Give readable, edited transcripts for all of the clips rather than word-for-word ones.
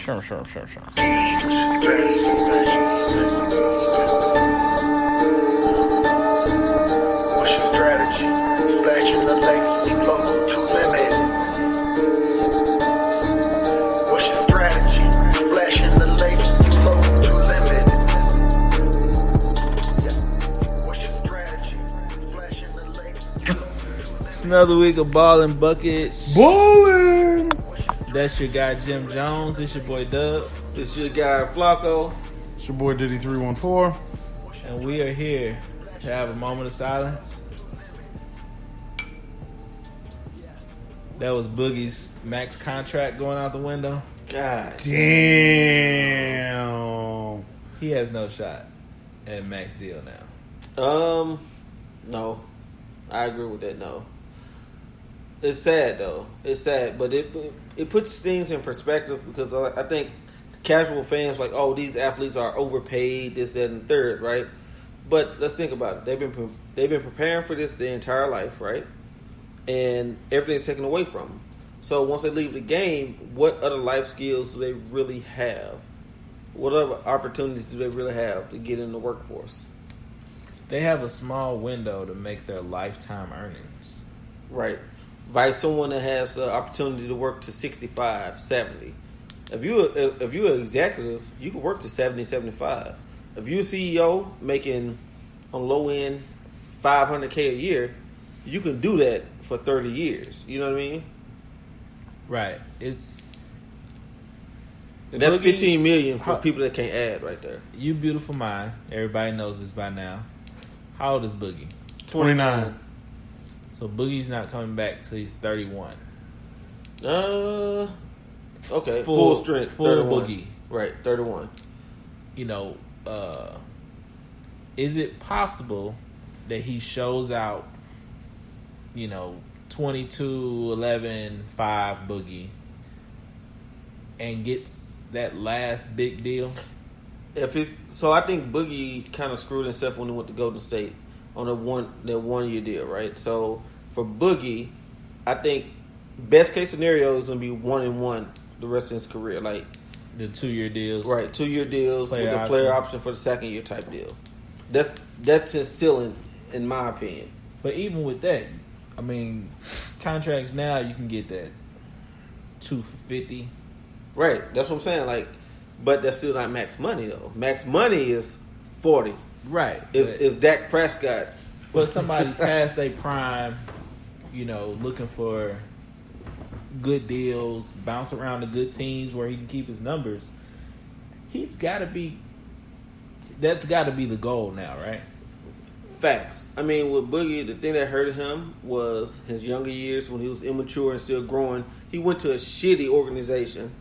What's your strategy? Splashing the legacy flow to limit. What's your strategy? Splashing the legacy flow to limit. What's your strategy? Splashing the legacy flow to limit. It's another week of Ballin' Buckets. Ballin'! That's your guy Jim Jones. It's your boy Dub. It's your guy Flacco. It's your boy Diddy 314. And we are here to have a moment of silence. That was Boogie's max contract going out the window. God. Damn. He has no shot at max deal now. No. I agree with that, no. It's sad, though. It's sad, but it puts things in perspective because I think casual fans like, oh, these athletes are overpaid, this, that, and the third, right? But let's think about it. They've been preparing for this their entire life, right? And everything's taken away from them. So once they leave the game, what other life skills do they really have? What other opportunities do they really have to get in the workforce? They have a small window to make their lifetime earnings. Right. Like someone that has the opportunity to work to 65, 70. If you're an executive, you can work to 70, 75. If you're a CEO making on low end $500K a year, you can do that for 30 years. You know what I mean? Right. And that's Boogie, $15 million for people that can't add right there. You beautiful mind. Everybody knows this by now. How old is Boogie? 29. So Boogie's not coming back till he's 31. Okay. Full Strength. full 31. Boogie. Right, 31. You know, is it possible that he shows out, 22, 11, 5 Boogie and gets that last big deal? So I think Boogie kind of screwed himself when he went to Golden State on that 1 year deal, right? So for Boogie, I think best case scenario is going to be 1-1 the rest of his career, like The 2-year deals. right, 2-year deals Player with a option. player option for the second year type deal. That's his ceiling, in my opinion. But even with that, I mean, contracts now you can get that 2 for 50. Right, that's what I'm saying. Like, but that's still not max money though. Max money is 40. Right. Is Dak Prescott? But somebody past their prime, looking for good deals, bounce around to good teams where he can keep his numbers. That's got to be the goal now, right? Facts. I mean, with Boogie, the thing that hurted him was his younger years when he was immature and still growing. He went to a shitty organization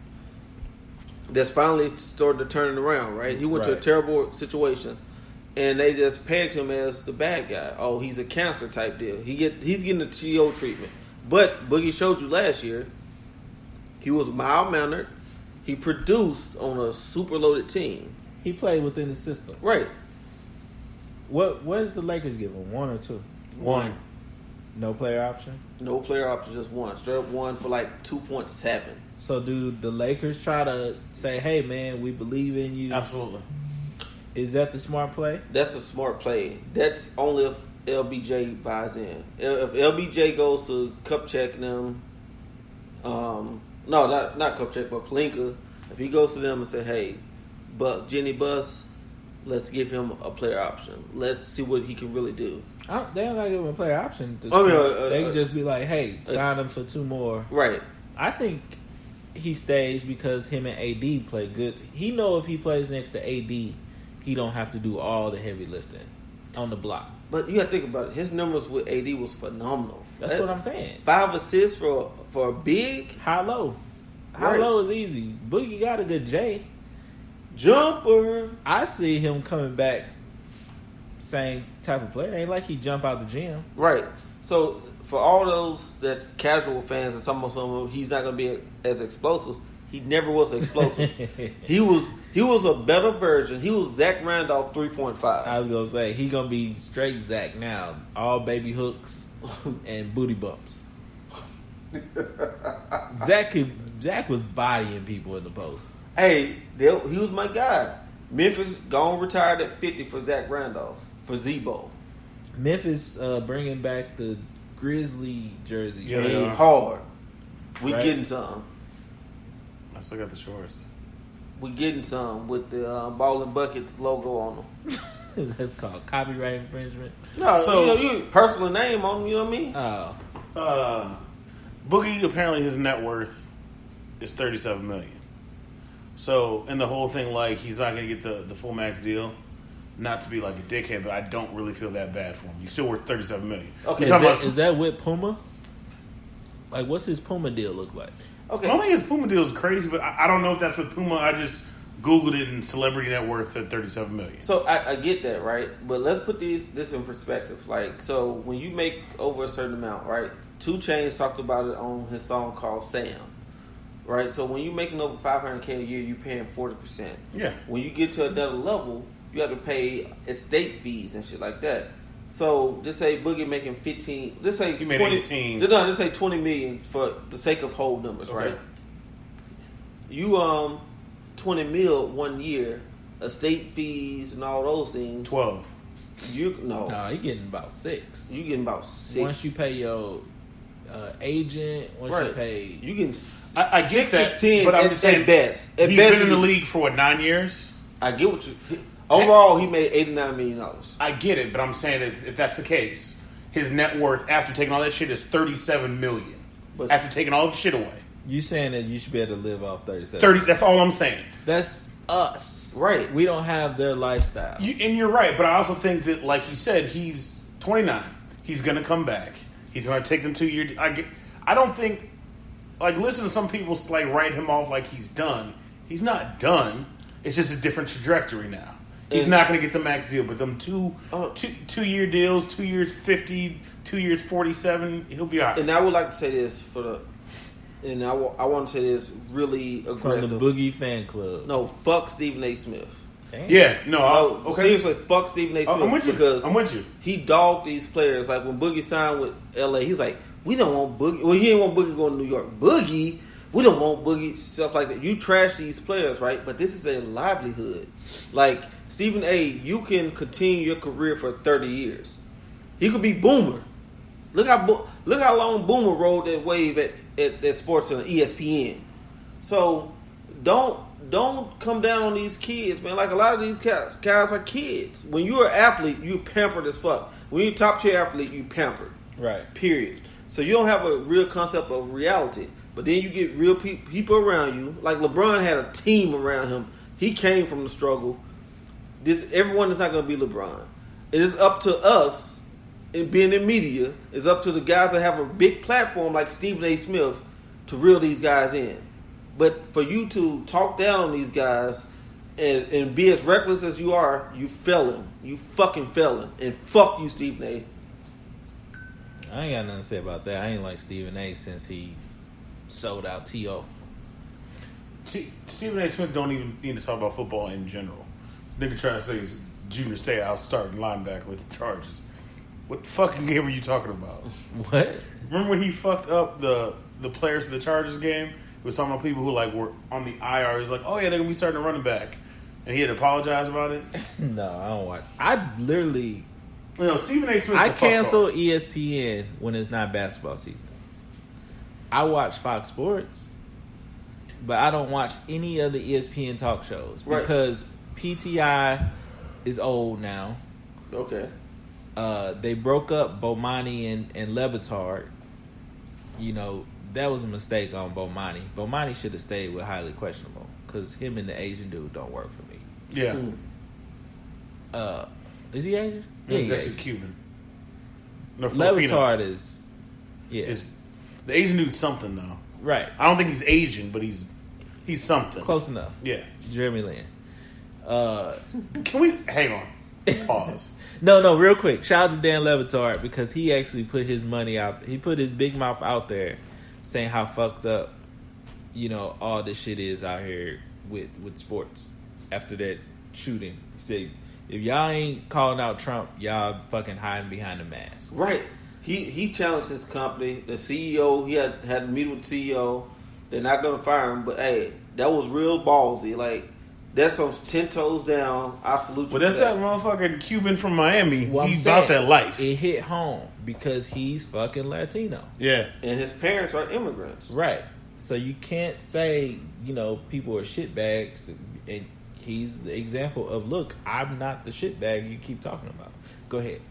that's finally started to turn it around, right? He went to a Right. terrible situation, and they just pegged him as the bad guy. Oh, he's a cancer type deal. He's getting the TO treatment. But Boogie showed you last year, he was mild-mannered. He produced on a super loaded team. He played within the system. Right. What did the Lakers give him? 1 or 2? 1. No player option? No player option, just 1. Straight up 1 for like 2.7. So do the Lakers try to say, hey, man, we believe in you? Absolutely. Is that the smart play? That's a smart play. That's only if LBJ buys in. If LBJ goes to Kupchak and them, no, not Kupchak, but Pelinka, if he goes to them and say, hey, Jenny Buss, let's give him a player option. Let's see what he can really do. They don't got to give him a player option. They can just be like, hey, sign him for 2 more. Right. I think he stays because him and AD play good. He know if he plays next to AD, he don't have to do all the heavy lifting on the block. But you got to think about it. His numbers with AD was phenomenal. That's what I'm saying. 5 assists for a big High low. High Right. low is easy. Boogie got a good J. jumper. I see him coming back same type of player. Ain't like he jump out the gym. Right. So for all those that's casual fans and some he's not going to be as explosive. He never was explosive. He was a better version. He was Zach Randolph 3.5. I was gonna say he gonna be straight Zach now. All baby hooks and booty bumps. Zach was bodying people in the post. Hey, he was my guy. Memphis gone retired at 50 for Zach Randolph for Zebo. Memphis bringing back the Grizzly jersey. Yeah, they are. Hard. We Right. getting some. I still got the shorts. We getting some with the Ball and Buckets logo on them. That's called copyright infringement. No, So- you personal name on them. You know what I mean? Oh, Boogie, apparently his net worth is $37 million. So, and the whole thing, like, he's not going to get the full max deal. Not to be like a dickhead, but I don't really feel that bad for him. He's still worth $37 million. Okay, We're talking about is that with Puma? Like, what's his Puma deal look like? Okay. I don't think his Puma deal is crazy, but I don't know if that's with Puma. I just Googled it and celebrity net worth at $37 million. So I get that, right? But let's put this in perspective. Like, so when you make over a certain amount, right? 2 Chainz talked about it on his song called Sam, right? So when you're making over $500K a year, you're paying 40%. Yeah. When you get to another level, you have to pay estate fees and shit like that. So just say Boogie making 15. Let's say You made 20, 18. No, let's say 20 million for the sake of whole numbers, Okay. right? You 20 mil 1 year, estate fees and all those things. 12. You No, you getting about 6. you getting about 6. Once you pay your agent, once you pay, you getting I get 6 to that, 10 but I'm at, just saying at best. At He's best, been in the you- league for, 9 years? I get what you. Overall, he made $89 million. I get it, but I'm saying that if that's the case, his net worth after taking all that shit is $37 million. But- After taking all the shit away. you saying that you should be able to live off 37. 30, that's all I'm saying. That's us. Right. We don't have their lifestyle. And you're right, but I also think that, like you said, he's 29. He's going to come back. He's going to take them 2 years. I don't think, like, listen to some people, like, write him off like he's done. He's not done. It's just a different trajectory now. He's not going to get the max deal, but them two year deals, 2 years 50, 2 years 47, he'll be all right. And I would like to say this and I want to say this really From aggressive. the Boogie fan club. No, fuck Stephen A. Smith. Damn. Yeah, no, No, okay. seriously, fuck Stephen A. Smith. I'm with you. Because I'm with you. he dogged these players. Like when Boogie signed with LA, he was like, we don't want Boogie. Well, he didn't want Boogie going to New York. Boogie, we don't want Boogie, stuff like that. You trash these players, right? But this is a livelihood. Like, Stephen A., you can continue your career for 30 years. He could be Boomer. Look how long Boomer rode that wave at Sports on ESPN. So don't come down on these kids, man. Like a lot of these guys are kids. When you're an athlete, you pampered as fuck. When you're a top tier athlete, you pampered. Right. Period. So you don't have a real concept of reality. But then you get real people around you. Like LeBron had a team around him. He came from the struggle. Everyone is not going to be LeBron. It is up to us, and being in media, it's up to the guys that have a big platform like Stephen A. Smith to reel these guys in. But for you to talk down on these guys and be as reckless as you are, you felon. You fucking felon. And fuck you, Stephen A. I ain't got nothing to say about that. I ain't like Stephen A. since he sold out T.O. Stephen A. Smith don't even need to talk about football in general. Nigga trying to say he's Junior Statehouse starting linebacker with the Chargers. What fucking game are you talking about? What? Remember when he fucked up the players of the Chargers game? He was talking about people who like were on the IR. He was like, oh yeah, they're gonna be starting a running back, and he had to apologize about it. No, I don't watch. I literally, You know, Stephen A. Smith. I cancel ESPN when it's not basketball season. I watch Fox Sports, but I don't watch any of the ESPN talk shows because PTI is old now. Okay. They broke up Bomani and Levitard. You know, that was a mistake on Bomani. Bomani should have stayed with Highly Questionable because him and the Asian dude don't work for me. Yeah. Is he Asian? Yeah, He he's actually Asian. Cuban. No, Filipino. Levitard is, yeah, Is the Asian dude's something though. right. I don't think he's Asian, but he's something. Close enough. Yeah. Jeremy Lin. Can we hang on? Pause. No, real quick. Shout out to Dan Levitard because he actually put his money out. He put his big mouth out there saying how fucked up, you know, all this shit is out here with sports after that shooting. He said, if y'all ain't calling out Trump, y'all fucking hiding behind the mask. Right. He challenged his company. The CEO, he had a meeting with the CEO. They're not going to fire him, but hey, That was real ballsy. Like, that's some 10 toes down. I salute you. But that's for that motherfucking Cuban from Miami. Well, I'm He's saying, about that life. It hit home because he's fucking Latino. Yeah. And his parents are immigrants. Right. So you can't say, people are shitbags. And he's the example of, look, I'm not the shitbag you keep talking about. Go ahead.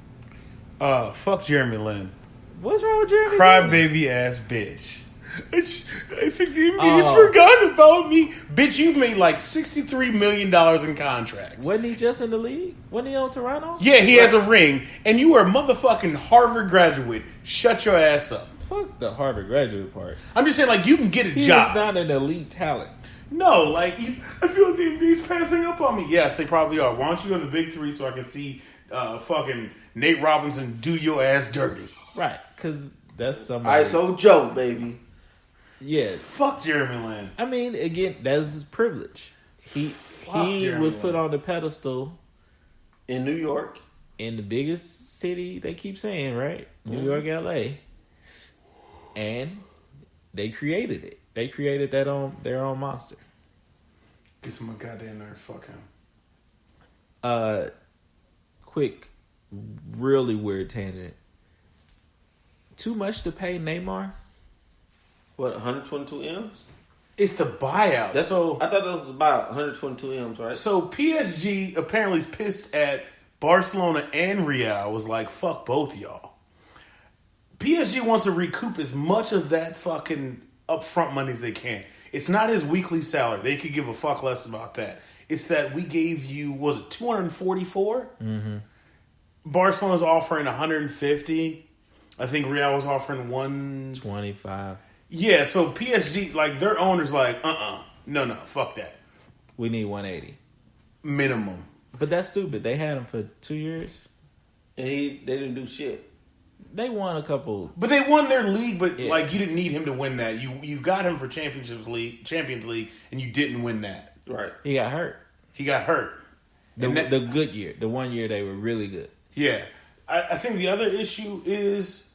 Fuck Jeremy Lin. What's wrong with Jeremy? Crybaby ass bitch. I think the NBA's forgotten about me. Bitch, you've made like $63 million in contracts. Wasn't he just in the league? Wasn't he on Toronto? Yeah, he has a ring, and you are a motherfucking Harvard graduate. Shut your ass up. Fuck the Harvard graduate part. I'm just saying, like, you can get a He job. is not an elite talent. No, like, I feel like the NBA's passing up on me. Yes, they probably are. Why don't you go to the Big Three so I can see fucking Nate Robinson do your ass dirty? Right, because that's somebody. ISO Joe, baby. Yeah. Fuck Jeremy Lin. I mean, again, that's his privilege. He Jeremy was Lin. put on the pedestal In New York. in the biggest city they keep saying, right? New York, LA. And they created it. They created their own monster. Get some goddamn nerves. Fuck him. Quick, really weird tangent. Too much to pay Neymar? What, 122 M's? It's the buyout. I thought that was about 122 M's, right? So PSG apparently is pissed at Barcelona and Real. Was like, fuck both y'all. PSG wants to recoup as much of that fucking upfront money as they can. It's not his weekly salary. They could give a fuck less about that. It's that we gave you, was it 244? Mm-hmm. Barcelona's offering 150. I think Real was offering 25. Yeah, so PSG, like, their owner's like, no, fuck that. We need 180. Minimum. But that's stupid. They had him for 2 years. And they didn't do shit. They won a couple. But they won their league, but Yeah. like you didn't need him to win that. You got him for Champions League, and you didn't win that. Right. He got hurt. He got hurt. The good year. The 1 year they were really good. Yeah. I think the other issue is,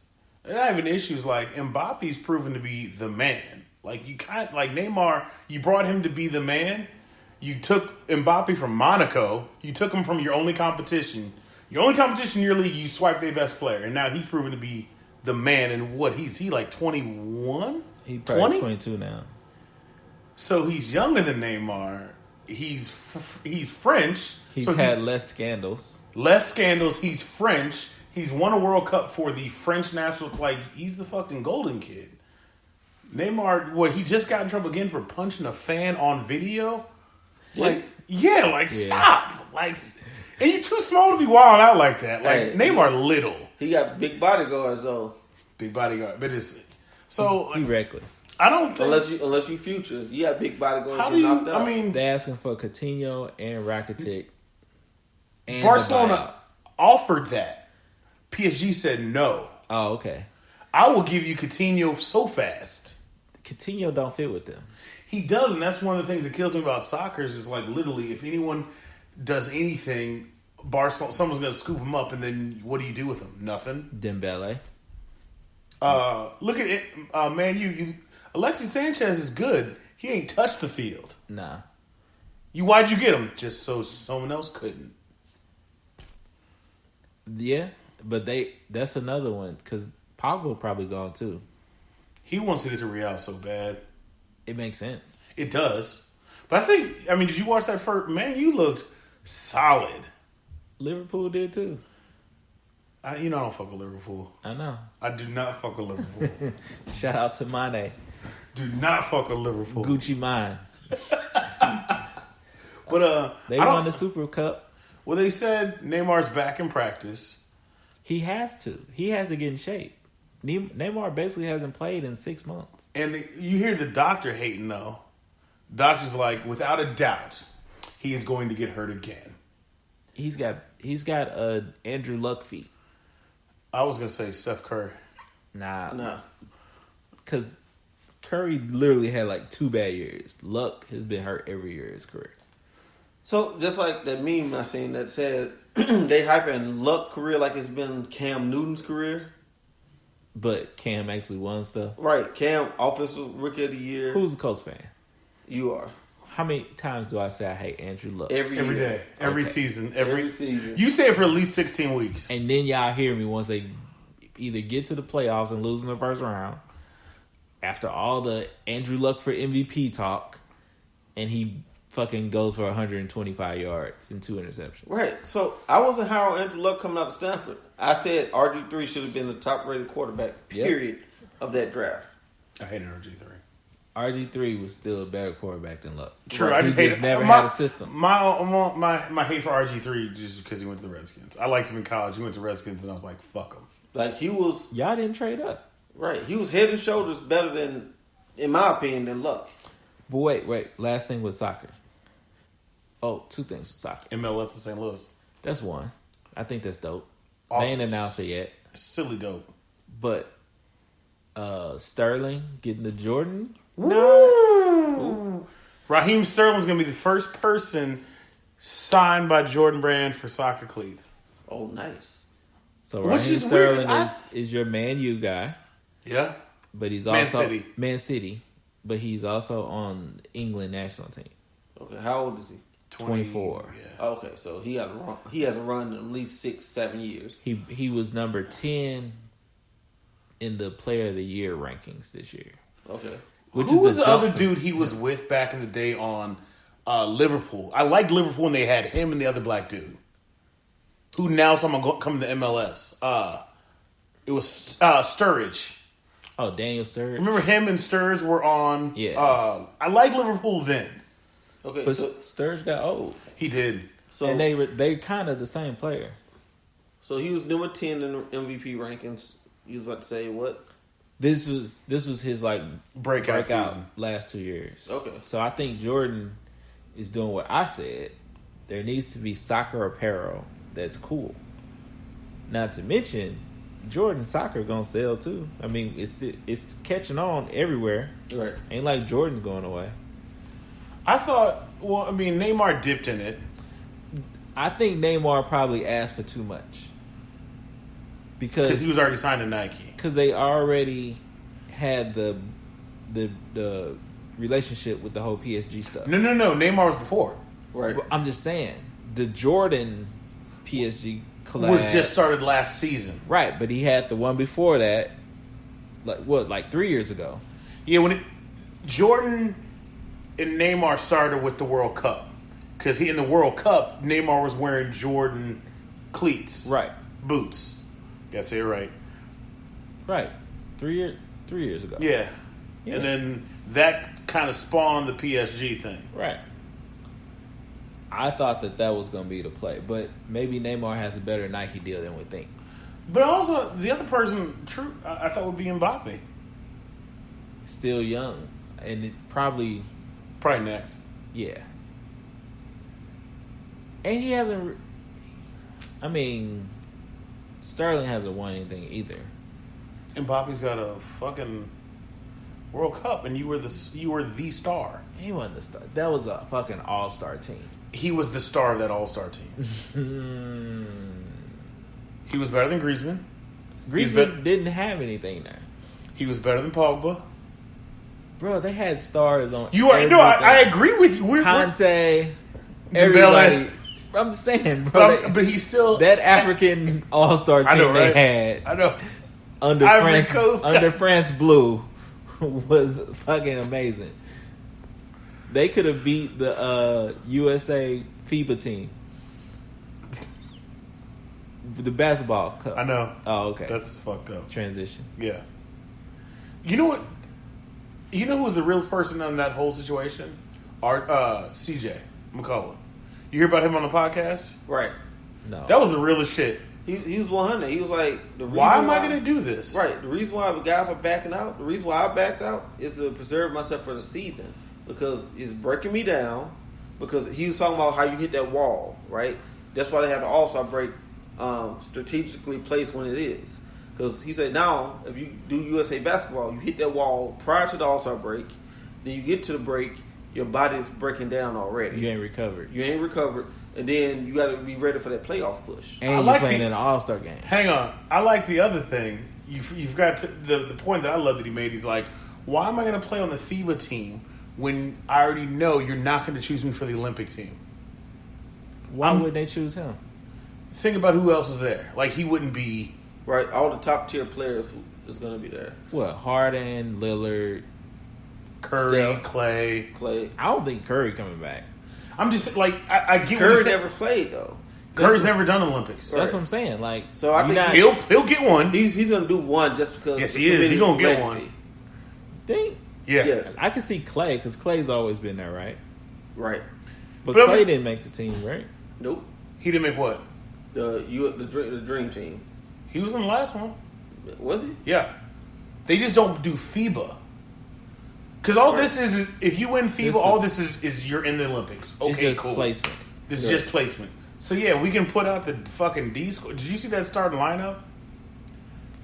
and I have an issue is like Mbappe's proven to be the man. Like you can't, like Neymar, you brought him to be the man. You took Mbappe from Monaco. You took him from your only competition. Your only competition in your league, you swiped their best player, and now he's proven to be the man. And what he's like 21? He probably 20? 22 now. So he's younger than Neymar. He's French. He's so had less scandals. less scandals. He's French. He's won a World Cup for the French national. Like, he's the fucking golden kid. Neymar, he just got in trouble again for punching a fan on video? Like, stop. Like, and you're too small to be wilding out like that. Like, Hey, Neymar little. He got big bodyguards though. Big bodyguard. But it's... So, He reckless. I don't think... Unless you future, you got big bodyguards. How How do you... knocked out. I mean... They asking for Coutinho and Rakitic. And Barcelona offered that. PSG said no. Oh, okay. I will give you Coutinho so fast. Coutinho don't fit with them. He does, and that's one of the things that kills me about soccer is like literally if anyone does anything, Barcelona, someone's going to scoop him up, and then what do you do with him? Nothing. Dembele. Look at it, man. You Alexis Sanchez is good. He ain't touched the field. Nah. Why'd you get him? Just so someone else couldn't. Yeah, but that's another one because Pogba probably gone too. He wants to get to Real so bad. It makes sense. It does. But did you watch that first? Man, you looked solid. Liverpool did too. I don't fuck with Liverpool. I know. I do not fuck with Liverpool. Shout out to Mane. Do not fuck with Liverpool. Gucci mine. But They won the Super Cup. Well, they said Neymar's back in practice. He has to. He has to get in shape. Neymar basically hasn't played in 6 months. And you hear the doctor hating, though. Doctor's like, without a doubt, he is going to get hurt again. He's got Andrew Luck feet. I was going to say Steph Curry. Nah. Because Curry literally had like 2 bad years. Luck has been hurt every year of his career. So just like that meme I seen that said they hyping Luck career like it's been Cam Newton's career. But Cam actually won stuff. Right, Cam offensive rookie of the year. Who's the Colts fan? You are. How many times do I say I hate Andrew Luck? Every year. day, every Okay. season, Every season. You say it for at least 16 weeks. And then y'all hear me once they either get to the playoffs and lose in the first round, after all the Andrew Luck for MVP talk, and he fucking goes for 125 yards and 2 interceptions. Right. So I wasn't high on Andrew Luck coming out of Stanford. I said RG3 should have been the top rated quarterback, period, of that draft. I hated RG3. RG3 was still a better quarterback than Luck. True, He I just hate never had a system. My hate for RG3 just because he went to the Redskins. I liked him in college. He went to Redskins, and I was like, fuck him. Like, he was, Y'all didn't trade up. right, he was head and shoulders better than, in my opinion, than Luck. But wait. Last thing with soccer. Oh, 2 things with soccer. MLS in St. Louis. That's one. I think that's dope. Awesome. They ain't announced it yet. Silly dope. But Sterling getting the Jordan. Woo! Raheem Sterling's going to be the first person signed by Jordan Brand for soccer cleats. Oh, nice. So Which Raheem is weird, Sterling 'cause is your Man U guy, Yeah. but he's Man also City. Man City, but he's also on England national team. Okay, how old is he? 24. Yeah. Oh, okay, so he hasn't run in at least 6-7 years. He was number 10 in the Player of the Year rankings this year. Okay. Which Who is was a the jump other from- dude he was with back in the day on Liverpool? I liked Liverpool when they had him and the other black dude. Who now someone coming to MLS. It was Sturridge. Oh, Daniel Sturridge. Remember him and Sturridge were on? Yeah. I liked Liverpool then. Okay, But so Sturridge got old, He did. and they kind of the same player. so he was number 10 in the MVP rankings. You was about to say what? This was his like Breakout season. last 2 years. Okay. So I think Jordan is doing what I said. There needs to be soccer apparel that's cool. Not to mention, Jordan soccer gonna sell too. I mean, it's catching on everywhere. Right. Ain't like Jordan's going away. I thought, Neymar dipped in it. I think Neymar probably asked for too much Because he was already signed to Nike. because they already had the relationship with the whole PSG stuff. No. Neymar was before. Right. But I'm just saying the Jordan PSG collab Was just started last season. right, but he had the one before that, like 3 years ago. Yeah, when Jordan and Neymar started with the World Cup. Because in the World Cup, Neymar was wearing Jordan cleats. Right, Boots. Gotta say it right. right, 3 years ago. Yeah. Yeah. And then that kind of spawned the PSG thing. Right. I thought that was going to be the play, but maybe Neymar has a better Nike deal than we think. But also, the other person, I thought would be Mbappe. Still young, and it probably, Probably next. yeah. And he hasn't. I mean, Sterling hasn't won anything either. Mbappe's got a fucking World Cup, and you were the star. He wasn't the star. That was a fucking all-star team. He was the star of that All-Star team. He was better than Griezmann. Griezmann didn't have anything there. He was better than Pogba. Bro, they had stars on. You are no, I agree with you. Conte, Dembele. everybody. I'm just saying, bro. But he's still that African all-star team I know, right? they had I know. under Ivory France Coast. under France Blue was fucking amazing. They could have beat the USA FIBA team, the basketball cup. I know. Oh, okay. That's fucked up. Transition. Yeah. You know what? You know who was the real person in that whole situation? CJ McCullough. You hear about him on the podcast? Right. No, That was the realest shit. He was 100. He was like, the reason Why am I going to do this? Right. The reason why the guys are backing out, the reason why I backed out is to preserve myself for the season because it's breaking me down. Because he was talking about how you hit that wall, right? That's why they have the All-Star break strategically placed when it is. Because he said now, if you do USA basketball, you hit that wall prior to the All-Star break. Then you get to the break, your body's breaking down already. you ain't recovered, You ain't recovered. And then you got to be ready for that playoff push. and I you're like playing the- in an all-star game. Hang on. I like the other thing. You've got the point that I love that he made. He's like, why am I going to play on the FIBA team when I already know you're not going to choose me for the Olympic team? Why would they choose him? Think about who else is there. Like, he wouldn't be... Right, all the top tier players is going to be there. What, Harden, Lillard, Curry, Steph. Clay. I don't think Curry coming back. I'm just, like, I get what Curry you're saying. never played, though. Curry's never done Olympics. That's what I'm saying. Like, So I think He'll get one. he's going to do one just because. Yes, he is. He's going to get one. think Yeah. Yes. I can see Clay because Clay's always been there, right? Right. But But I Clay mean- didn't make the team, right? Nope. He didn't make what? The dream team. He was in the last one. Was he? Yeah. They just don't do FIBA. Because all Right. this is, if you win FIBA, This all is- this is you're in the Olympics. It's Okay, just cool. placement. This is just placement. So yeah, we can put out the fucking D score. Did you see that starting lineup?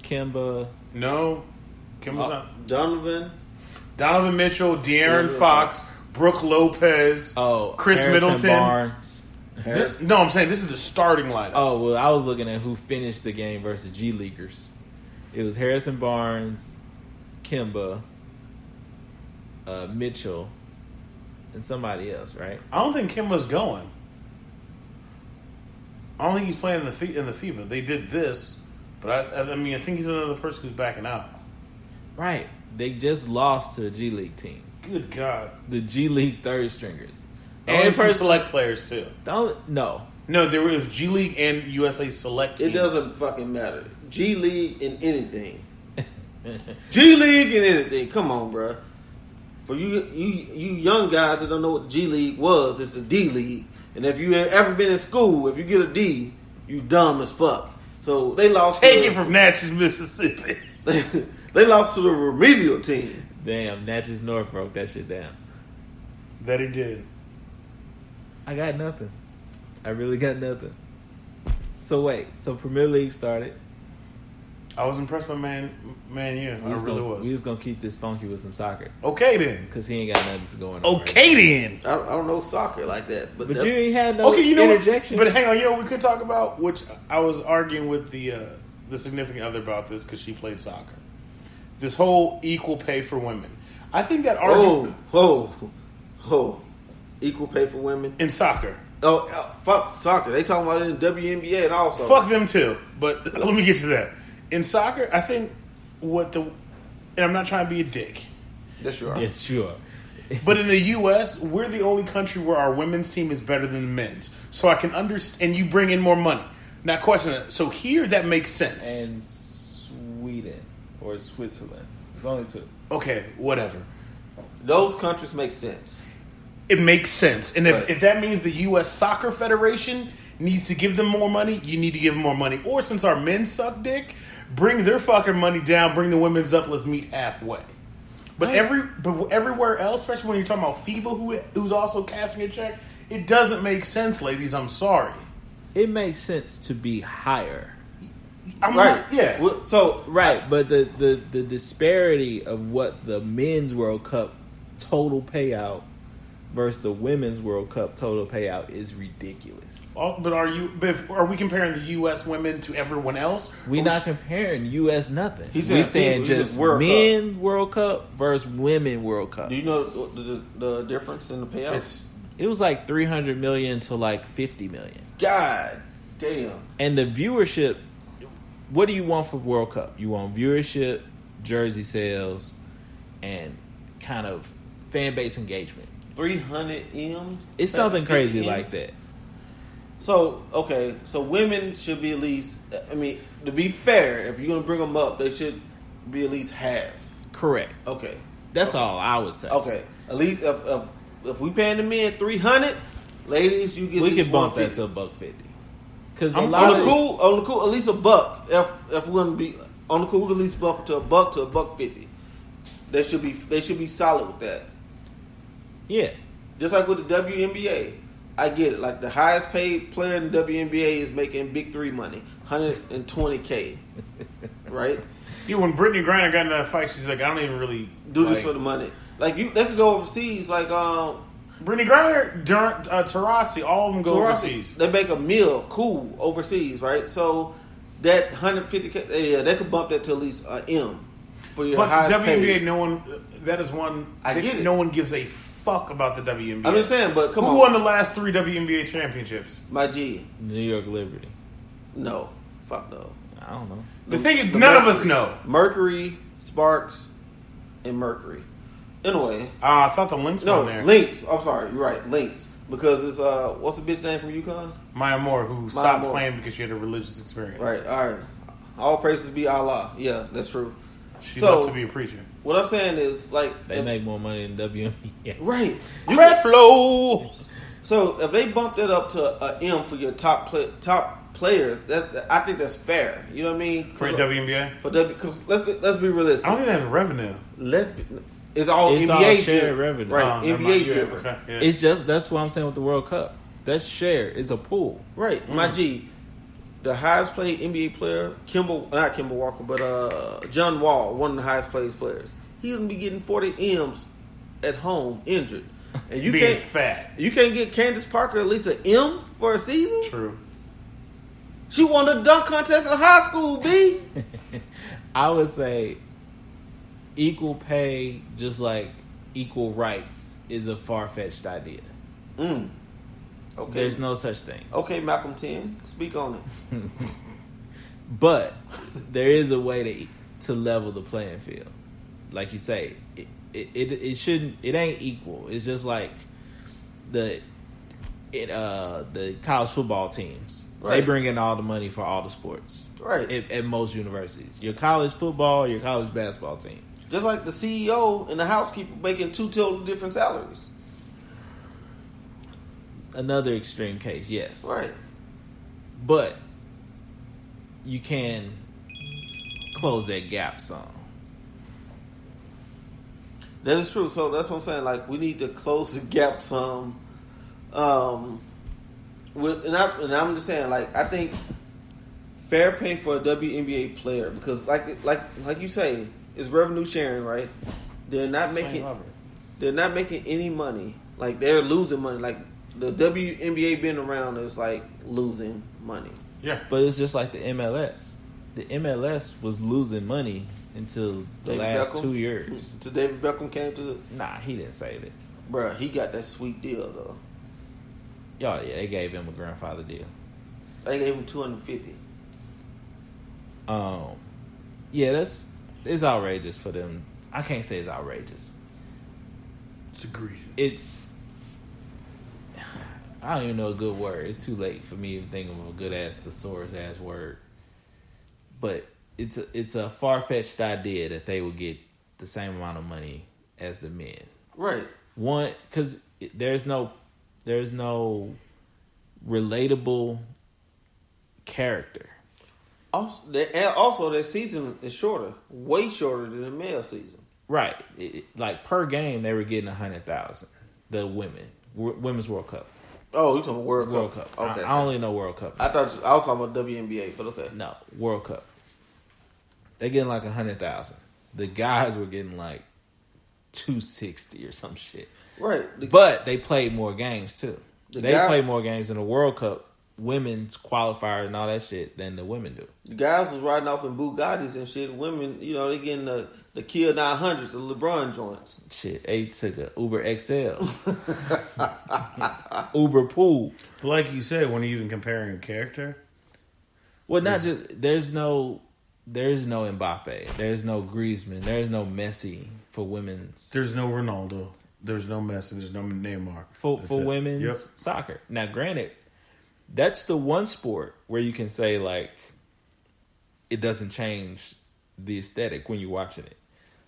Kimba, No. Kim's not. Donovan Mitchell, De'Aaron De'Aaron Fox, Brooke Lopez, Chris Harrison Middleton. Barnes. No, I'm saying this is the starting lineup. Oh well, I was looking at who finished the game versus G Leaguers. It was Harrison Barnes, Kimba, Mitchell, and somebody else, right? I don't think Kimba's going. I don't think he's playing in the FIBA. They did this, but I mean, I think he's another person who's backing out. Right. They just lost to a G League team, Good God. the G League third stringers. And some select players too. No, No, there was G League and USA select team. It doesn't fucking matter. G League in anything. G League in anything. Come on, bro. For you young guys that don't know what G League was, it's the D League. And if you have ever been in school, if you get a D, you dumb as fuck. So they lost. Take it from Natchez, Mississippi. They lost to the remedial team. damn, Natchez North broke that shit down. That he did. I got nothing. I really got nothing. So wait, so Premier League started. I was impressed by Man U. I really was. We just gonna keep this funky with some soccer Okay then. because he ain't got nothing going on. Okay then. I don't know soccer like that, but But that's- you ain't had no Okay, you know what? interjection. But hang on, you know what we could talk about, which I was arguing with the significant other about this because she played soccer. This whole equal pay for women. I think that argument equal pay for women. in soccer. Oh, fuck soccer. They talking about it in WNBA and also. Fuck them too. But let me get to that. In soccer, I think and I'm not trying to be a dick, Yes, you are. yes, sure. but in the U.S., we're the only country where our women's team is better than the men's. So I can understand, and you bring in more money. Now, question it. So here, that makes sense. And Sweden or Switzerland. There's only two. Okay, whatever. Those countries make sense. It makes sense. And if, Right. if that means the U.S. Soccer Federation needs to give them more money, you need to give them more money. Or since our men suck dick, bring their fucking money down, bring the women's up, let's meet halfway. But Right. everywhere else, especially when you're talking about FIBA, who's also casting a check, it doesn't make sense, ladies. I'm sorry. It makes sense to be higher. I'm Right. not- yeah. Well, so Right, but the disparity of what the men's World Cup total payout versus the women's World Cup total payout is ridiculous. But are we comparing the U.S. women to everyone else? We not comparing U.S. nothing. He's We saying saying he's just just World men World Cup versus women World Cup. do you know the difference in the payout? It's It was like 300 million to like 50 million. God damn. And the viewership, what do you want for World Cup? You want viewership, jersey sales, and kind of fan base engagement. 300 M's. It's something 50 crazy M's? like that. So okay, so women should be at least. I mean, to be fair, if you're gonna bring them up, they should be at least half. Correct. Okay. That's all I would say. Okay. At least if we paying the men 300, ladies, you get. We at least can bump that 150. to $150. Because a I'm lot On of the cool, at least $1. If we're gonna be on the cool, we can at least bump it to $1 to $1.50. They should be solid with that. yeah. Just like with the WNBA, I get it. Like the highest paid player in the WNBA is making big three money, $120K, right? Yeah, when Brittany Griner got in that fight, she's like, I don't even really Do this like- for the money. Like they could go overseas. Like Brittany Griner, Taurasi, all of them go overseas. they make a meal cool overseas, right? So that $150K, yeah, they could bump that to at least M. for your But highest WNBA, paid. no one. That is one. I get it. No one gives a fuck about the WNBA. I'm just saying, but come Who on. won the last 3 WNBA championships? My G. New York Liberty. No. Fuck no. I don't know. The thing is, the none of us Mercury. know. Mercury, Sparks, and Mercury. Anyway. I thought the Lynx No, won there. Lynx. I'm sorry. You're right. Lynx. Because it's, what's the bitch name from UConn? Maya Moore, who stopped Moore. playing because she had a religious experience. Right. All right. All praises be Allah. Yeah, that's true. She So- loved to be a preacher. What I'm saying is, like... They make more money than WNBA. Right. Credit flow. So if they bump that up to a M for your top players, that I think that's fair. You know what I mean? For WNBA? For W, because let's be realistic. I don't think that's revenue. It's all It's NBA all shared driven. revenue. Right? Oh, never NBA mind. You're driven. right. Okay, yeah. It's just that's what I'm saying with the World Cup. That's share. It's a pool. Right. My G, the highest paid NBA player, not Kimball Walker, but John Wall, one of the highest paid players. He's gonna be getting 40 M's at home injured, and you Being can't fat. You can't get Candace Parker at least an M for a season. True. She won the dunk contest in high school. B. I would say equal pay, just like equal rights, is a far-fetched idea. Okay. There's no such thing. Okay, Malcolm 10. Speak on it. But there is a way to level the playing field. Like you say, it shouldn't. It ain't equal. It's just like the college football teams. Right. They bring in all the money for all the sports. Right. At most universities, your college football, your college basketball team. Just like the CEO and the housekeeper making 2 totally different salaries. Another extreme case, yes. Right. But you can close that gap some. That is true. So that's what I'm saying. Like, we need to close the gap some. And I'm just saying, like, I think fair pay for a WNBA player, because like you say, it's revenue sharing, right? They're not making any money. Like, they're losing money. Like, the WNBA being around is like losing money. Yeah. But it's just like the MLS. The MLS was losing money until the David last Beckham? 2 years. So David Beckham came to the... Nah, he didn't save it. Bruh, he got that sweet deal, though. Yeah, they gave him a grandfather deal. They gave him $250. Yeah, it's outrageous for them. I can't say it's outrageous. It's egregious. It's, I don't even know a good word. It's too late for me to think of a good ass thesaurus ass word. But it's a far fetched idea that they would get the same amount of money as the men. Right. One, because there's no relatable character. Also, their season is shorter. Way shorter than the male season. Right. Like per game, they were getting 100,000. The women's World Cup. Oh, you talking about World Cup. Okay. I only know World Cup. I thought I was talking about WNBA, but okay. No, World Cup. They getting like 100,000. The guys were getting like 260 or some shit. Right. But they played more games too. They guy- played more games in the World Cup, women's qualifier and all that shit than the women do. The guys was riding off in Bugattis and shit. Women, they getting the Kia 900s, the LeBron joints. Shit, they took a Uber XL, Uber Pool. Like you said, when you're even comparing a character, Well, not just there's no Mbappe, there's no Griezmann, there's no Messi for women's there's no Ronaldo, there's no Messi, there's no Neymar. for That's it. women's Yep. soccer. Now, granted, that's the one sport where you can say like it doesn't change the aesthetic when you're watching it.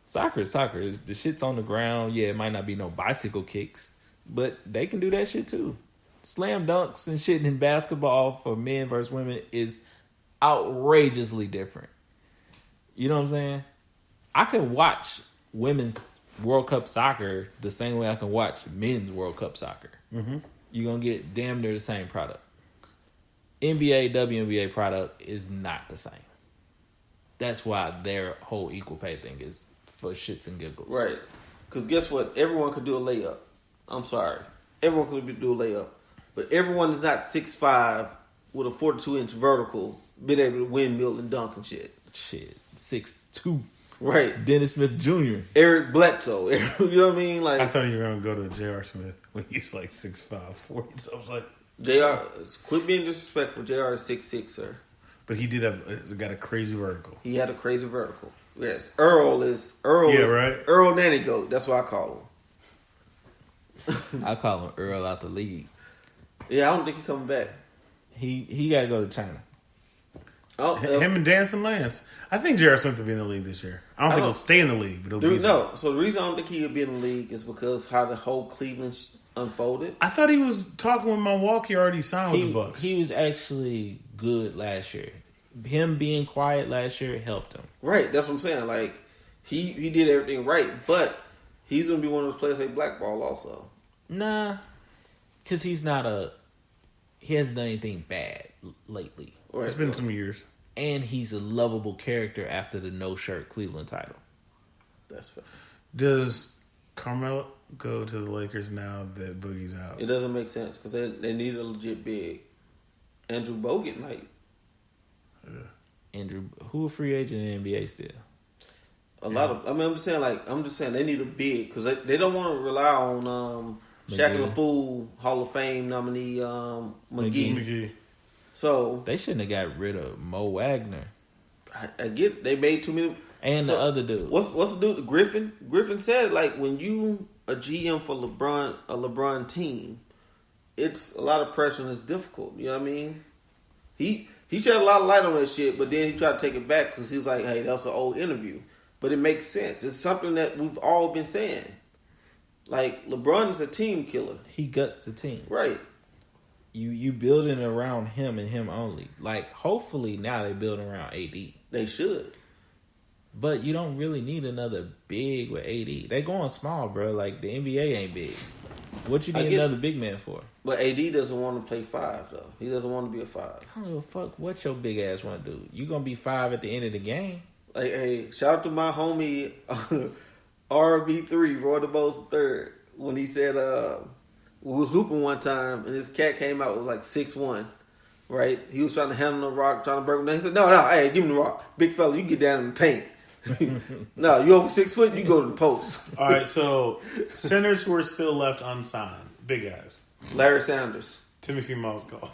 Soccer is soccer. The shit's on the ground. Yeah, it might not be no bicycle kicks, but they can do that shit too. Slam dunks and shit in basketball for men versus women is outrageously different. You know what I'm saying? I can watch women's World Cup soccer the same way I can watch men's World Cup soccer. Mm-hmm. You're going to get damn near the same product. NBA, WNBA product is not the same. That's why their whole equal pay thing is for shits and giggles. Right. Because guess what? Everyone could do a layup. I'm sorry. Everyone could do a layup. But everyone is not 6'5" with a 42-inch vertical, being able to windmill and dunk and shit. Shit. 6'2". Right. Dennis Smith Jr. Eric Bledsoe. You know what I mean? I Like thought you were going to go to J.R. Smith when he's like 6'5", 40. So I was like, JR, quit being disrespectful. JR is 6'6", sir. but he did have got a crazy vertical. He had a crazy vertical. Yes. Earl Yeah, is right. Earl Nanny Goat. That's what I call him. I call him Earl out the league. Yeah, I don't think he's coming back. He got to go to China. Oh, Him and Dancing Lance. I think J.R. Smith will be in the league this year. I don't think he'll stay in the league, but he'll be there. no. So the reason I don't think he would be in the league is because how the whole Cleveland unfolded. I thought he was talking with Milwaukee already signed with the Bucks. He was actually good last year. Him being quiet last year helped him. Right, that's what I'm saying. Like he did everything right, but he's gonna be one of those players they blackball also. Nah, because he hasn't done anything bad lately. Right. It's been some years. And he's a lovable character after the no-shirt Cleveland title. That's fair. Does Carmelo go to the Lakers now that Boogie's out? It doesn't make sense because they need a legit big. Andrew Bogut might. Andrew, who a free agent in the NBA still? A lot of. I mean, I'm just saying they need a big because they don't want to rely on Shaq and the Fool Hall of Fame nominee McGee. So They shouldn't have got rid of Mo Wagner I get they made too many. and the other dude. What's the dude? Griffin. Griffin said like when you a GM for a LeBron team, it's a lot of pressure and it's difficult. You know what I mean? He shed a lot of light on that shit, but then he tried to take it back because he's like, hey, that was an old interview. But it makes sense. It's something that we've all been saying. Like LeBron is a team killer, He guts the team. right? You building around him and him only. Like hopefully now they building around AD. They should. But you don't really need another big with AD. They going small, bro. Like the NBA ain't big. What you need another big man for? But AD doesn't want to play 5 though. He doesn't want to be a 5. I don't give a fuck what your big ass want to do. You gonna be 5 at the end of the game. Like, hey, shout out to my homie RB3, Roy DeBose III, when he said we was hooping one time and his cat came out with like 6'1", right? He was trying to handle the rock, trying to break him down. He said, no, hey, give me the rock. Big fella, you get down in the paint. No, you over 6 foot, you go to the post. All right, so centers who are still left unsigned, big guys. Larry Sanders. Timothy Mozgov.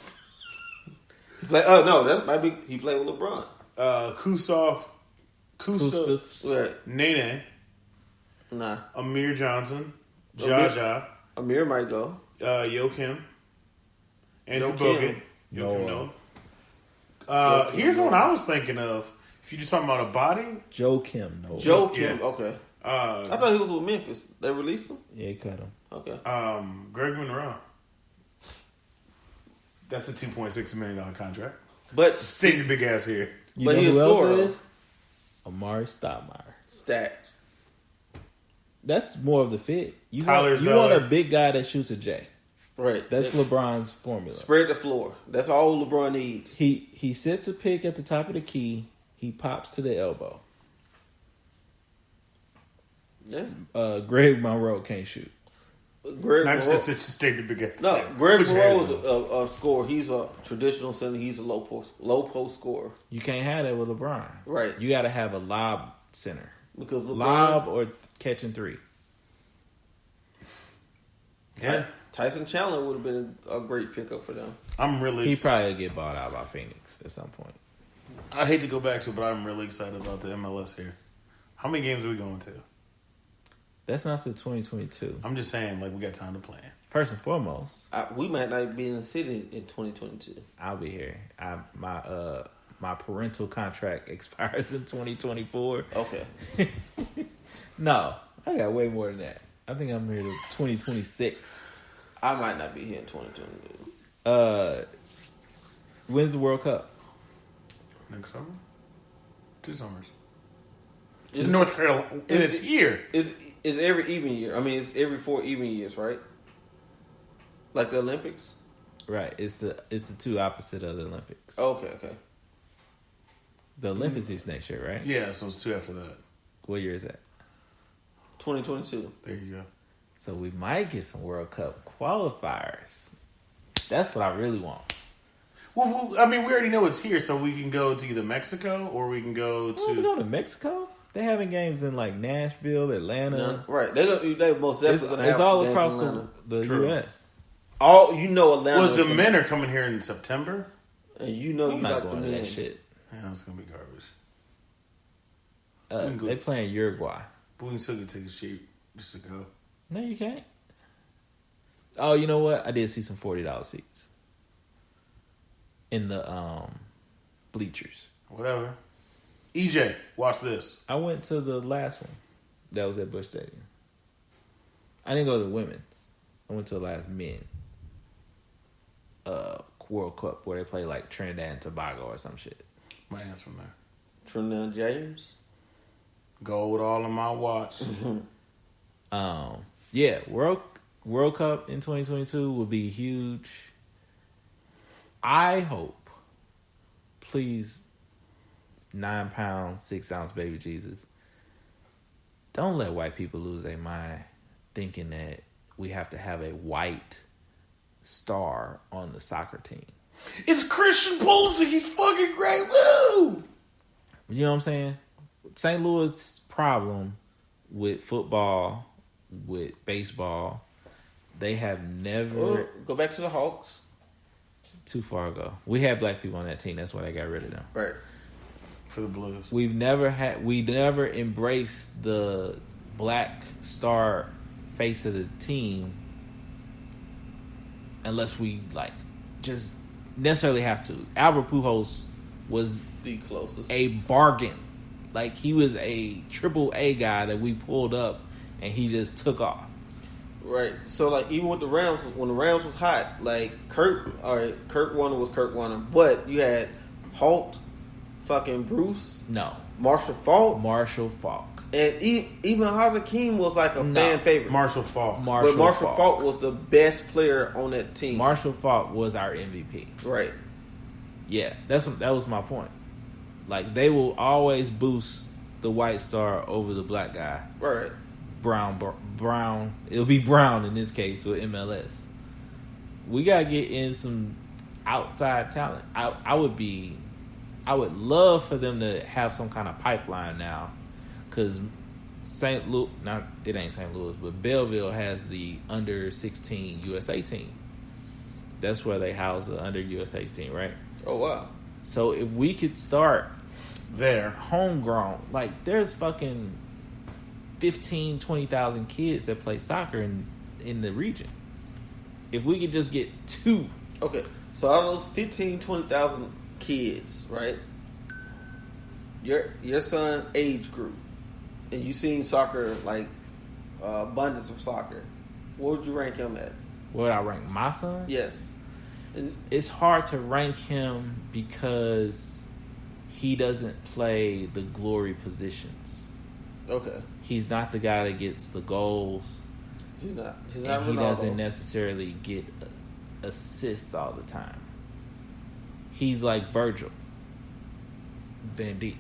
That might be, he played with LeBron. Kustov, Kustaf. Nene, Nah. Amir Johnson, Jaja, Amir might go. Joakim, Andrew Joakim. Bogut. Joakim, no. Here's one I was thinking of. If you're just talking about a body, Joe Kim, no. Joe Kim, Yeah. okay. I thought he was with Memphis. They released him? Yeah, cut him. Okay. Greg Monroe. That's a $2.6 million contract. But Stay your big ass here. You But know he who a else scorer. it is? Amari Stoudemire. stats. That's more of the fit. You Tyler want, you want a Zeller. big guy that shoots a J. Right. That's LeBron's formula. Spread the floor. That's all LeBron needs. He sets a pick at the top of the key. He pops to the elbow. Yeah. Greg Monroe can't shoot. Greg Not Monroe. just stay your big ass. No, there. Greg Put your Monroe hands is up. a scorer. He's a traditional center. He's a low post scorer. You can't have that with LeBron. Right. You got to have a lob center. Because LeBron, Lob or catching three. Yeah, Tyson Chandler would have been a great pickup for them. I'm really. He probably get bought out by Phoenix at some point. I hate to go back to it, but I'm really excited about the MLS here. How many games are we going to? That's not till 2022. I'm just saying, like, we got time to plan. First and foremost, We might not be in the city in 2022. I'll be here. My parental contract expires in 2024. Okay. No, I got way more than that. I think I'm here to 2026. I might not be here in 2022. When's the World Cup? Next summer? 2 summers. It's North Carolina. And it's here. It's every even year. I mean, it's every 4 even years, right? Like the Olympics? Right. It's the two opposite of the Olympics. Okay. The Olympics is next year, right? Yeah, so it's 2 after that. What year is that? 2022. There you go. So we might get some World Cup qualifiers. That's what I really want. Well, I mean, we already know it's here, so we can go to either Mexico or we can go Oh, we to. go to Mexico? They having games in like Nashville, Atlanta. No, right. They most definitely going to have It's all games across in Atlanta. the True. U.S. All Atlanta. Well, the men are coming here in September. And I'm you not got going the to that men. shit. Yeah, it's gonna be garbage. They playing Uruguay. But we can still get tickets cheap just to go. No, you can't. Oh, you know what? I did see some $40 seats in the bleachers. Whatever. EJ, watch this. I went to the last one. That was at Busch Stadium. I didn't go to the women's. I went to the last men World Cup where they play like Trinidad and Tobago or some shit. My hands from there. Trinidad James. Gold all on my watch. Yeah, World Cup in 2022 will be huge. I hope, please, 9 pound, 6 ounce baby Jesus, don't let white people lose their mind thinking that we have to have a white star on the soccer team. It's Christian Pulisic. He's fucking great. Woo! You know what I'm saying? St. Louis' problem with football, with baseball, they have never... Go back to the Hawks. Too far ago. We had black people on that team. That's why they got rid of them. Right. For the Blues. We never embraced the black star face of the team unless we like just necessarily have to. Albert Pujols was The closest. a bargain. Like he was a AAA guy that we pulled up and he just took off. Right. So like even with the Rams, when the Rams was hot, like Kurt Warner was Kurt Warner, but you had Holt, fucking Bruce, Marshall Faulk, and even Hakeem was like a fan favorite. Marshall Faulk. But Marshall Faulk was the best player on that team. Marshall Faulk was our MVP. Right. Yeah, that was my point. Like they will always boost the white star over the black guy. Right. Brown. It'll be Brown in this case with MLS. We gotta get in some outside talent. I would love for them to have some kind of pipeline now, because St. Louis, it ain't St. Louis, but Belleville has the under 16 USA team. That's where they house the under USA team, right? Oh wow. So if we could start there, homegrown, like there's fucking 15, 20,000 kids that play soccer in the region. If we could just get 2. Okay, so out of those 15, 20,000 kids, right? Your son age group, and you seen soccer, like abundance of soccer. What would you rank him at? What would I rank my son? Yes. It's hard to rank him because he doesn't play the glory positions. Okay. He's not the guy that gets the goals. He's not And Ronaldo. he doesn't necessarily get assists all the time. He's like Virgil Van Dijk,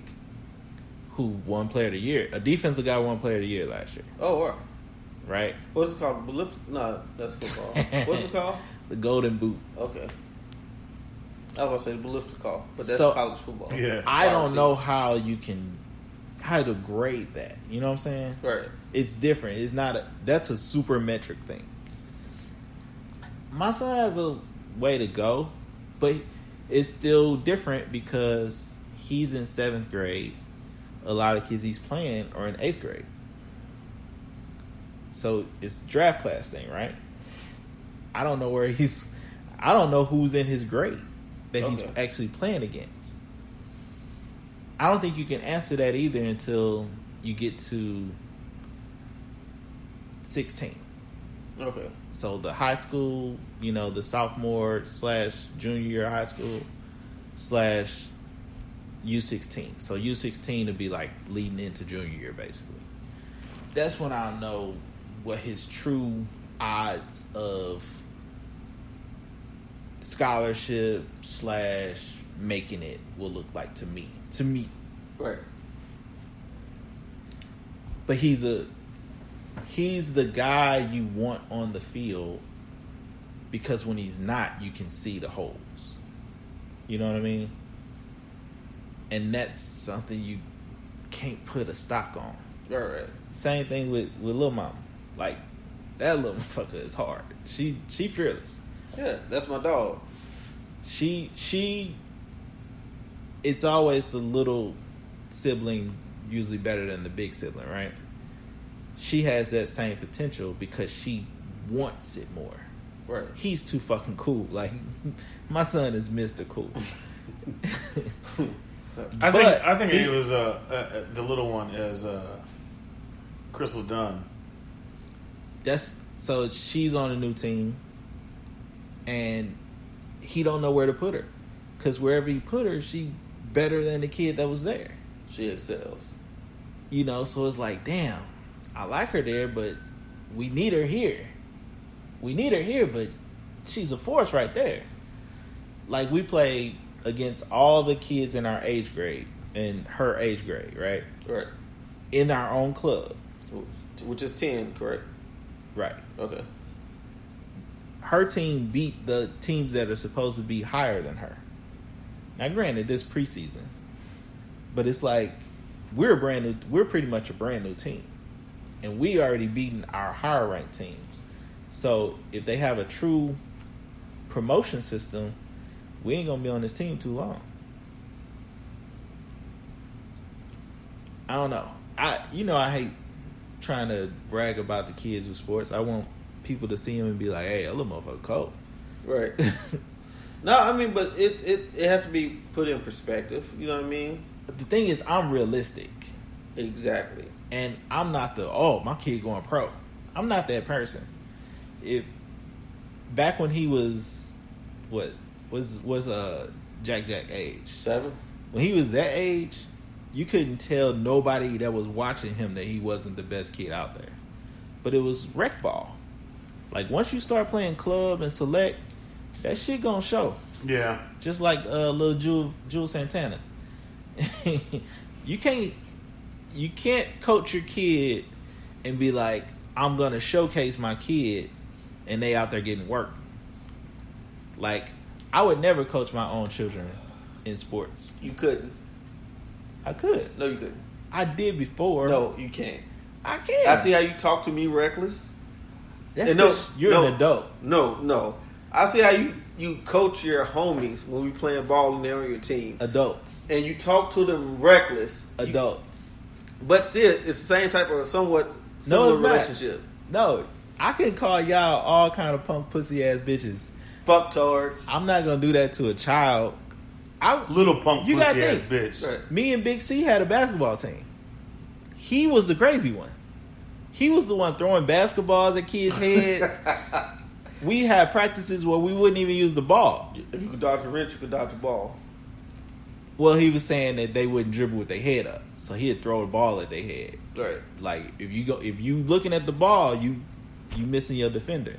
who won Player of the Year. A defensive guy won Player of the Year last year. Oh wow. Right? What's it called? No, that's football. What's it called? The Golden Boot. Okay. I was going to say Baliftikov, but that's So, college football. yeah. I don't know how to grade that. You know what I'm saying? Right. It's different. It's not that's a super metric thing. My son has a way to go, but it's still different because he's in 7th grade. A lot of kids he's playing are in 8th grade. So it's draft class thing, right? I don't know who's in his grade that he's actually playing against. I don't think you can answer that either until you get to 16. Okay. So the high school, the sophomore / junior year high school / U16. So U16 would be like leading into junior year, basically. That's when I'll know what his true odds of scholarship / making it will look like to me. Right. But he's the guy you want on the field, because when he's not, you can see the holes. You know what I mean? And that's something can't put a stock on. All right. Same thing with Lil Mama. Like, that little motherfucker is hard. She fearless. Yeah, that's my dog. She it's always the little sibling usually better than the big sibling, right? She has that same potential because she wants it more. Right. He's too fucking cool. Like, my son is Mr. Cool. I think it was the little one is Crystal Dunn. So she's on a new team, and he don't know where to put her, because wherever he put her, she better than the kid that was there. She excels. You know, so it's like, damn, I like her there, but we need her here. We need her here, but she's a force right there. Like, we played against all the kids in our age grade, in her age grade, right? Right. In our own club. Which is 10, correct? Right. Okay. Her team beat the teams that are supposed to be higher than her. Now, granted, this preseason, but it's like we're pretty much a brand new team, and we already beaten our higher ranked teams. So if they have a true promotion system, we ain't gonna be on this team too long. I don't know. I hate trying to brag about the kids with sports. I want people to see them and be like, "Hey, that little motherfucker cold." Right. No, I mean, but it has to be put in perspective. You know what I mean? But the thing is, I'm realistic. Exactly. And I'm not my kid going pro. I'm not that person. If back when he was Jack age 7, when he was that age, you couldn't tell nobody that was watching him that he wasn't the best kid out there. But it was rec ball. Like, once you start playing club and select, that shit gonna show. Yeah. Just like little Jules Santana. You can't coach your kid and be like, I'm gonna showcase my kid, and they out there getting work. Like, I would never coach my own children in sports. You couldn't. I could. No, you couldn't. I did before. No, you can't. I can't. I see how you talk to me reckless. That's you're an adult. No. I see how you coach your homies when we playing ball and they're on your team. Adults. And you talk to them reckless. Adults. But still, it's the same type of somewhat similar relationship. No, I can call y'all all kind of punk pussy ass bitches. Fucktards. I'm not gonna do that to a child. Little punk you pussy gotta ass think, bitch. Right. Me and Big C had a basketball team. He was the crazy one. He was the one throwing basketballs at kids' heads. We had practices where we wouldn't even use the ball. If you could dodge a wrench, you could dodge a ball. Well, he was saying that they wouldn't dribble with their head up, so he'd throw the ball at their head. Right. Like, if you looking at the ball, you missing your defender.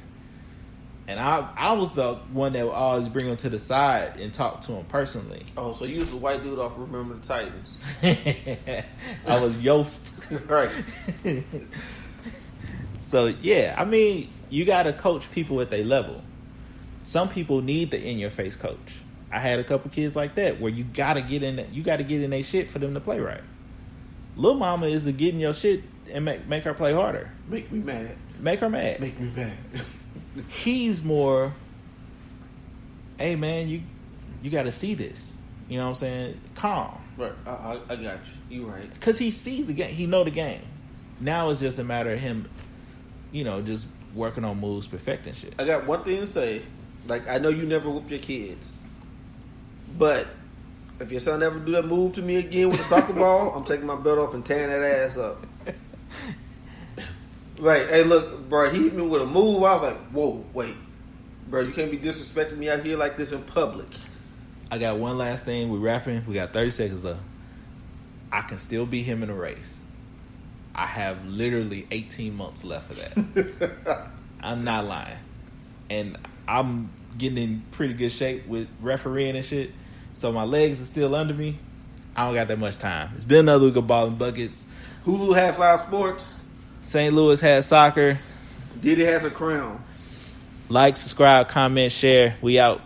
And I was the one that would always bring him to the side and talk to him personally. Oh, so you was the white dude off Remember the Titans. I was Yost. Right. So, yeah, I mean, you got to coach people at their level. Some people need the in-your-face coach. I had a couple kids like that where you got to get in their shit for them to play right. Lil Mama is a get in your shit and make her play harder. Make me mad. Make her mad. Make me mad. He's more, hey, man, you got to see this. You know what I'm saying? Calm. Right. I got you. You right. Because he sees the game. He know the game. Now it's just a matter of him, just working on moves, perfecting shit. I got one thing to say. Like, I know you never whoop your kids. But if your son ever do that move to me again with a soccer ball, I'm taking my belt off and tearing that ass up. Right. Hey, look, bro, he hit me with a move. I was like, whoa, wait. Bro, you can't be disrespecting me out here like this in public. I got one last thing. We're rapping. We got 30 seconds left. I can still beat him in a race. I have literally 18 months left of that. I'm not lying. And I'm getting in pretty good shape with refereeing and shit. So my legs are still under me. I don't got that much time. It's been another week of Ball and Buckets. Hulu has live sports. St. Louis has soccer. Diddy has a crown. Like, subscribe, comment, share. We out.